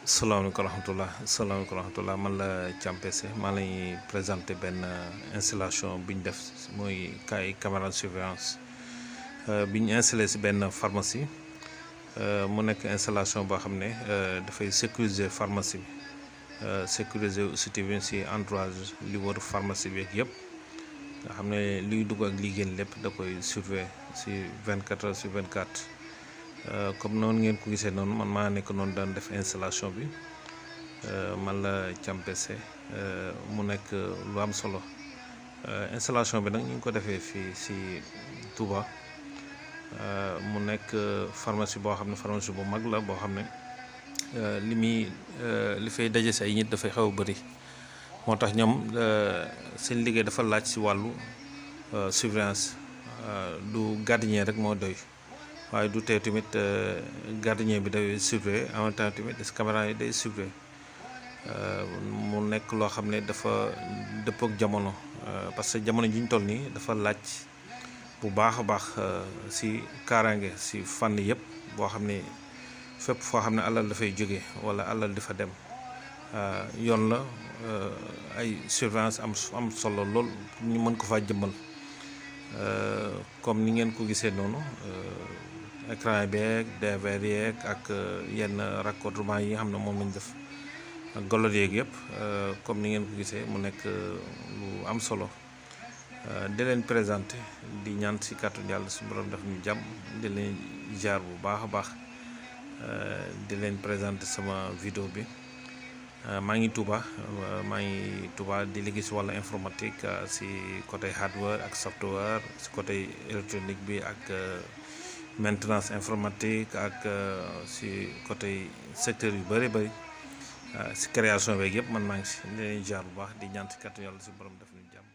salaamaaleykum wa rahmatulah salaamaaleykum wa rahmatulah man la Thiampc maa lay présenté benn installation bi ñu def mooy caméra de surveillance bi ñu installé si benn pharmacie mu nekk installation boo xam ne dafay sécuriser pharmacie bi sécuriser aussi tamit si entourage li wër pharmacie bi ak yëpp nga xam ne liy dugg ak li génn lépp da koy surveiller si 24 heures sur 24. comme noonu ngeen ko gisee noonu man maa nekk noonu daan def installation bi man la Thiampc mu nekk lu am solo installation bi nag ñu ngi ko defee fii si Touba mu nekk pharmacie boo xam ne pharmacie bu mag la boo xam ne li fay daje si ay nit dafay xaw a bëri moo tax ñoom seen liggéey dafa laaj si wàllu surveillance du gardien rek moo doy. waaye du tee tamit gardien bi day surveiller en même temps tamit caméra yi day surveiller mu nekk loo xam ne dafa dëppook jamono parce que jamono ji ñu toll nii dafa laaj bu baax a baax si kaaraange si fànn yëpp boo xam ne fépp foo xam ne alal dafay jóge wala alal di fa dem yoon la ay surveillance am solo lool ñu mën ko faa jëmmal comme ni ngeen ko gisee noonu. Écran beeg DVR yeeg ak yenn raccordement yi nga xam ne moom lañ def ak golot yeeg yëpp comme ni ngeen ko gisee mu nekk lu am solo di leen présenté di ñaan si kàttan yàlla su borom def ñu jàmm di leen jaar bu baax a baax di leen présenté sama vidéo bi maa ngi Touba di liggéey si wàllu informatique si côté hardware ak software si côté électronique bi ak maintenance informatique ak si côté secteur yu bëri si création beeg yëpp man maa ngi si leen jaar bu baax di ñaan si kàttan yàlla si borom def ñu jàmm.